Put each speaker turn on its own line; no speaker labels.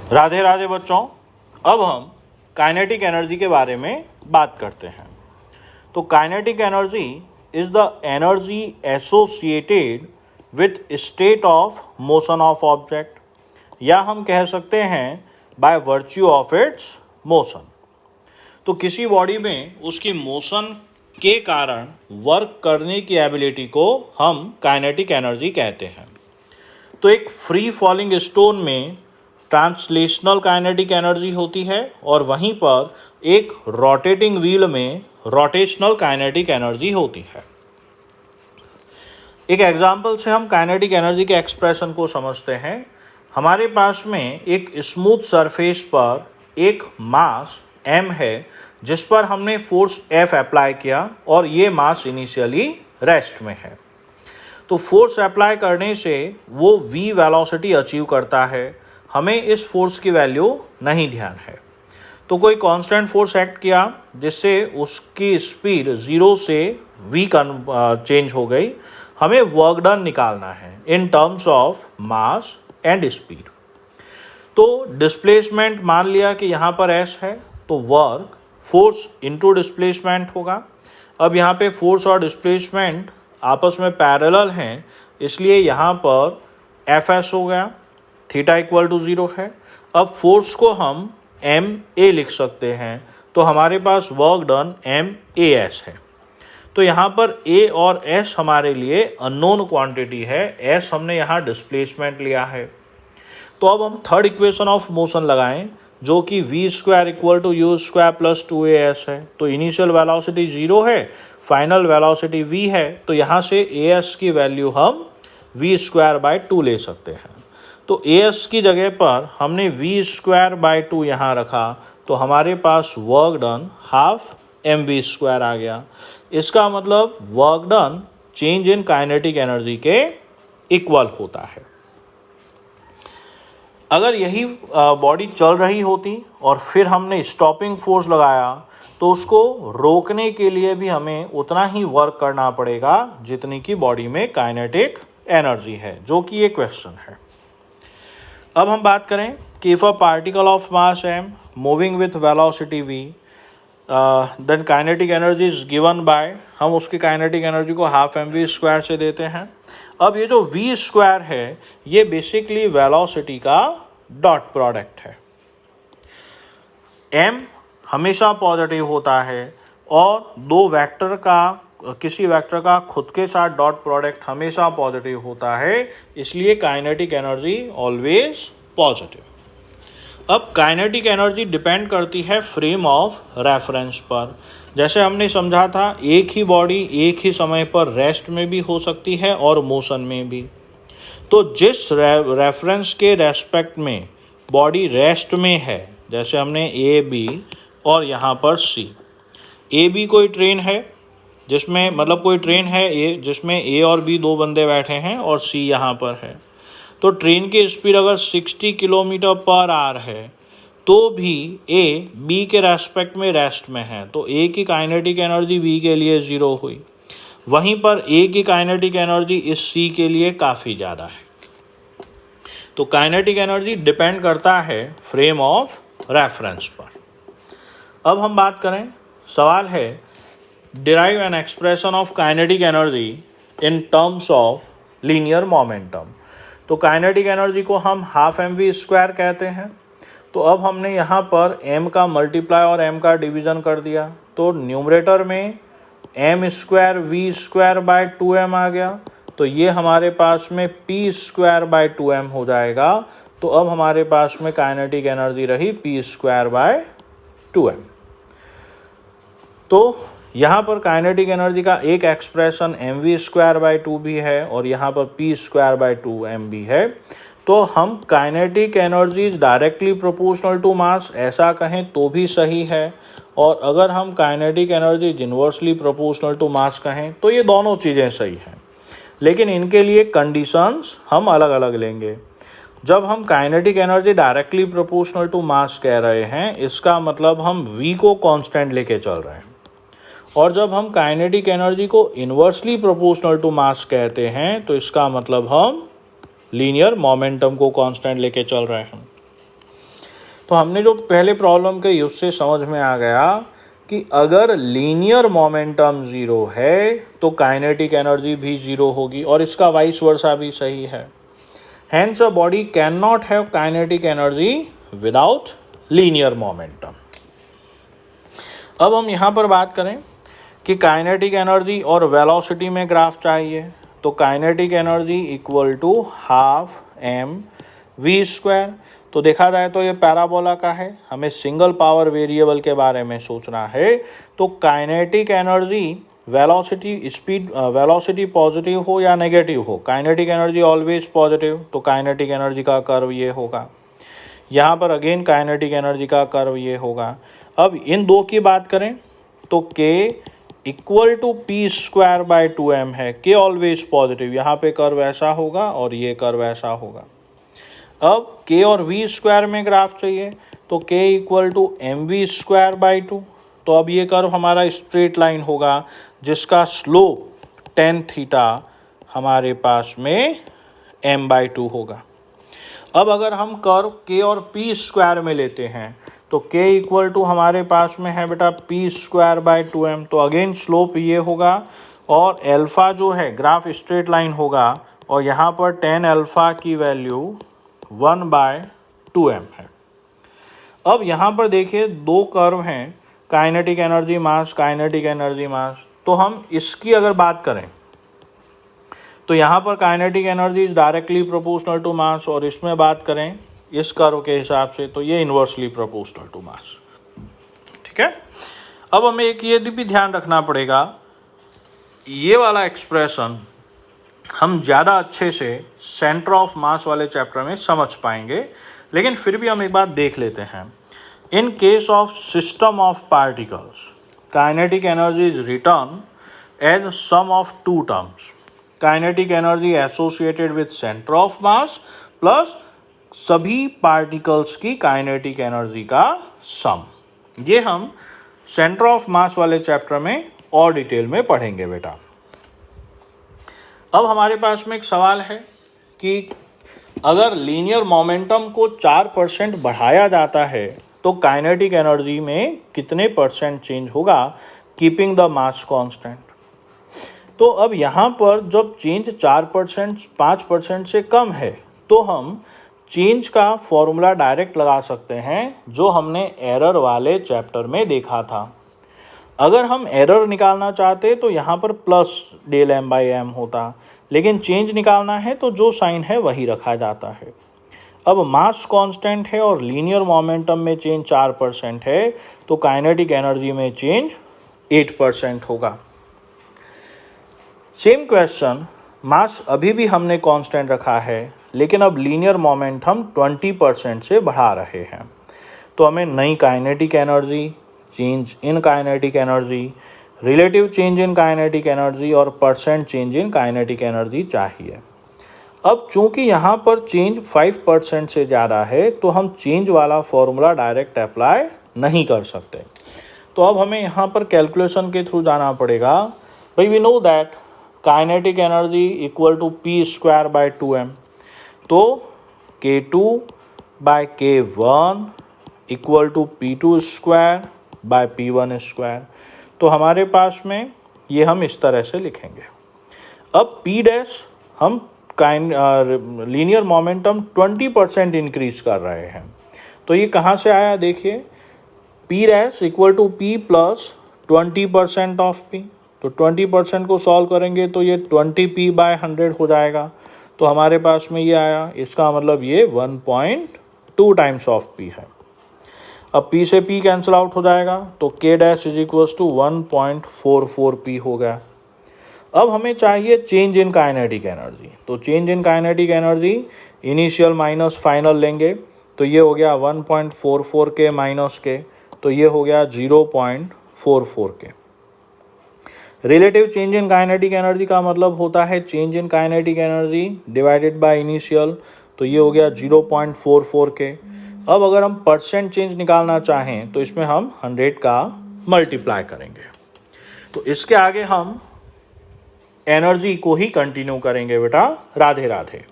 राधे राधे बच्चों, अब हम काइनेटिक एनर्जी के बारे में बात करते हैं। तो kinetic energy is the energy associated with state of motion of object, या हम कह सकते हैं by virtue of its motion. तो किसी बॉडी में उसकी मोशन के कारण वर्क करने की एबिलिटी को हम काइनेटिक एनर्जी कहते हैं। तो एक फ्री फॉलिंग स्टोन में ट्रांसलेशनल काइनेटिक एनर्जी होती है और वहीं पर एक रोटेटिंग व्हील में रोटेशनल काइनेटिक एनर्जी होती है। एक एग्जांपल से हम काइनेटिक एनर्जी के एक्सप्रेशन को समझते हैं। हमारे पास में एक स्मूथ सरफेस पर एक मास m है जिस पर हमने फोर्स F अप्लाई किया और ये मास इनिशियली रेस्ट में है। तो फोर्स अप्लाई करने से वो v वेलोसिटी अचीव करता है। हमें इस फोर्स की वैल्यू नहीं ध्यान है। तो कोई कांस्टेंट फोर्स एक्ट किया जिससे उसकी स्पीड 0 से v चेंज हो गई। हमें वर्क डन निकालना है in terms of mass and speed. तो डिस्प्लेसमेंट मान लिया कि यहाँ पर s है, तो वर्क फोर्स इनटू डिस्प्लेसमेंट होगा। अब यहाँ पे फोर्स और डिस्प्लेसमेंट आपस में पैरेलल हैं, इसलिए यहाँ पर Fs हो गया, थीटा इक्वल टू 0 है। अब फोर्स को हम ma लिख सकते हैं, तो हमारे पास वर्क डन MAS है। तो यहाँ पर A और S हमारे लिए अननोन क्वांटिटी है, S हमने यहाँ डिस्प्लेसमेंट लिया है। तो अब हम थर्ड इक्वेशन ऑफ मोशन लगाएं जो कि v square equal to u square plus 2as है। तो इनिशियल वेलोसिटी 0 है, फाइनल वेलोसिटी v है, तो यहाँ से as की वैल्यू हम v स्क्वायर बाई 2 ले सकते हैं। तो as की जगह पर हमने v स्क्वायर बाई 2 यहाँ रखा, तो हमारे पास work done half mv square आ गया। इसका मतलब work done change in kinetic energy के इक्वल होता है। अगर यही बॉडी चल रही होती और फिर हमने स्टॉपिंग फोर्स लगाया तो उसको रोकने के लिए भी हमें उतना ही वर्क करना पड़ेगा जितनी की बॉडी में काइनेटिक एनर्जी है, जो कि ये क्वेश्चन है। अब हम बात करें कि if a particle of mass m moving with velocity v then kinetic energy is given by, हम उसकी काइनेटिक एनर्जी को हाफ mv स्क्वायर से देते हैं। अब ये जो v स्क्वायर है ये बेसिकली वेलोसिटी का डॉट प्रोडक्ट है। m हमेशा पॉजिटिव होता है और किसी वेक्टर का खुद के साथ डॉट प्रोडक्ट हमेशा पॉजिटिव होता है, इसलिए काइनेटिक एनर्जी ऑलवेज पॉजिटिव। अब काइनेटिक एनर्जी डिपेंड करती है फ्रेम ऑफ रेफरेंस पर। जैसे हमने समझा था, एक ही बॉडी एक ही समय पर रेस्ट में भी हो सकती है और मोशन में भी। तो जिस रेफरेंस के रेस्पेक्ट में बॉडी रेस्ट में है, जैसे हमने ए बी और यहाँ पर सी, ए बी कोई ट्रेन है जिसमें ए और बी दो बंदे बैठे हैं और सी यहाँ पर है। तो ट्रेन की स्पीड अगर 60 किलोमीटर पर आवर है तो भी ए बी के रेस्पेक्ट में रेस्ट में है, तो ए की काइनेटिक एनर्जी बी के लिए 0 हुई। वहीं पर ए की काइनेटिक एनर्जी इस सी के लिए काफ़ी ज़्यादा है। तो काइनेटिक एनर्जी डिपेंड करता है फ्रेम ऑफ रेफरेंस पर। अब हम बात करें, सवाल है derive an expression of kinetic energy in terms of linear momentum. तो काइनेटिक एनर्जी को हम हाफ mv स्क्वायर कहते हैं। तो अब हमने यहाँ पर m का मल्टीप्लाई और m का डिवीज़न कर दिया, तो न्यूमरेटर में m square v square by 2m आ गया, तो ये हमारे पास में p स्क्वायर बाय 2m हो जाएगा। तो अब हमारे पास में काइनेटिक एनर्जी रही p स्क्वायर बाय 2m। तो यहाँ पर काइनेटिक एनर्जी का एक एक्सप्रेशन mv स्क्वायर बाई 2 भी है और यहाँ पर p स्क्वायर बाई 2m भी है। तो हम kinetic energy directly proportional to mass ऐसा कहें तो भी सही है, और अगर हम kinetic energy inversely proportional to mass कहें तो ये दोनों चीज़ें सही हैं, लेकिन इनके लिए कंडीशंस हम अलग अलग लेंगे। जब हम kinetic energy directly proportional to mass कह रहे हैं, इसका मतलब हम v को कांस्टेंट लेके चल रहे हैं, और जब हम काइनेटिक एनर्जी को इन्वर्सली प्रोपोर्शनल टू मास कहते हैं तो इसका मतलब हम लीनियर मोमेंटम को कांस्टेंट लेके चल रहे हैं। तो हमने जो पहले प्रॉब्लम कही उससे समझ में आ गया कि अगर लीनियर मोमेंटम ज़ीरो है तो काइनेटिक एनर्जी भी ज़ीरो होगी, और इसका वाइस वर्सा भी सही है। Hence a body cannot have kinetic energy without linear momentum। अब हम यहाँ पर बात करें कि काइनेटिक एनर्जी और वेलोसिटी में ग्राफ चाहिए, तो kinetic energy equal to half m v square. तो देखा जाए तो ये पैराबोला का है, हमें सिंगल पावर वेरिएबल के बारे में सोचना है। तो kinetic energy velocity speed velocity positive हो या नेगेटिव हो, काइनेटिक एनर्जी ऑलवेज पॉजिटिव, तो काइनेटिक एनर्जी का कर्व ये होगा। यहाँ पर अगेन काइनेटिक एनर्जी का कर्व ये होगा। अब इन दो की बात करें तो k equal to p square by 2m है, k ऑलवेज पॉजिटिव, यहाँ पे कर्व ऐसा होगा और ये कर्व ऐसा होगा। अब k और v स्क्वायर में ग्राफ चाहिए, तो k equal to m v square by 2। तो अब ये कर्व हमारा स्ट्रेट लाइन होगा जिसका स्लोप tan थीटा हमारे पास में m/2 होगा। अब अगर हम कर्व k और p स्क्वायर में लेते हैं तो k इक्वल टू हमारे पास में है बेटा p स्क्वायर बाई 2m, तो अगेन स्लोप ये होगा और एल्फा जो है ग्राफ स्ट्रेट लाइन होगा, और यहाँ पर tan अल्फा की वैल्यू 1/2m है। अब यहाँ पर देखिए दो कर्व हैं, kinetic energy mass, kinetic energy mass. तो हम इसकी अगर बात करें तो यहाँ पर kinetic energy is directly proportional to mass, और इसमें बात करें इस कर्व के हिसाब से तो ये इन्वर्सली प्रोपोर्शनल टू मास। ठीक है। अब हमें एक ये भी ध्यान रखना पड़ेगा, ये वाला एक्सप्रेशन हम ज़्यादा अच्छे से सेंटर ऑफ मास वाले चैप्टर में समझ पाएंगे, लेकिन फिर भी हम एक बात देख लेते हैं। In case of system of particles kinetic energy is written as sum of two terms, kinetic energy associated with centre of mass plus सभी पार्टिकल्स की काइनेटिक एनर्जी का सम। ये हम सेंटर ऑफ मास वाले चैप्टर में और डिटेल में पढ़ेंगे बेटा। अब हमारे पास में एक सवाल है कि अगर लीनियर मोमेंटम को 4% बढ़ाया जाता है तो काइनेटिक एनर्जी में कितने % चेंज होगा कीपिंग द मास कांस्टेंट। तो अब यहाँ पर जब चेंज 4% 5% से कम है तो हम चेंज का फॉर्मूला डायरेक्ट लगा सकते हैं जो हमने एरर वाले चैप्टर में देखा था। अगर हम एरर निकालना चाहते तो यहाँ पर प्लस डेल m/m होता, लेकिन चेंज निकालना है तो जो साइन है वही रखा जाता है। अब मास कांस्टेंट है और लीनियर मोमेंटम में चेंज 4% है, तो काइनेटिक एनर्जी में चेंज 8% होगा। सेम क्वेश्चन, मास अभी भी हमने कांस्टेंट रखा है, लेकिन अब लीनियर मोमेंटम 20% से बढ़ा रहे हैं, तो हमें नई kinetic energy, change in kinetic energy, relative change in kinetic energy और percent change in kinetic energy चाहिए। अब चूंकि यहाँ पर चेंज 5% से ज़्यादा है तो हम चेंज वाला फॉर्मूला डायरेक्ट अप्लाई नहीं कर सकते, तो अब हमें यहाँ पर कैलकुलेशन के थ्रू जाना पड़ेगा। भाई we know that kinetic energy equal to p square by 2m, तो k2 by k1 equal to p2 square by p1 square. तो हमारे पास में ये हम इस तरह से लिखेंगे। अब p डैश हम लीनियर मोमेंटम 20% इंक्रीज कर रहे हैं, तो ये कहाँ से आया देखिए, p dash equal to p plus 20% of p, तो 20% को सॉल्व करेंगे तो ये 20p/100 हो जाएगा, तो हमारे पास में ये आया। इसका मतलब ये 1.2 टाइम्स ऑफ p है। अब p से p कैंसिल आउट हो जाएगा, तो k dash is equals to 1.44p हो गया। अब हमें चाहिए चेंज इन काइनेटिक एनर्जी, तो change in kinetic energy initial minus final लेंगे, तो ये हो गया 1.44k माइनस k, तो ये हो गया 0.44k। Relative change in kinetic energy का मतलब होता है change in kinetic energy divided by initial, तो ये हो गया 0.44k। अब अगर हम परसेंट चेंज निकालना चाहें तो इसमें हम 100 का मल्टीप्लाई करेंगे, तो इसके आगे हम एनर्जी को ही कंटिन्यू करेंगे बेटा। राधे राधे।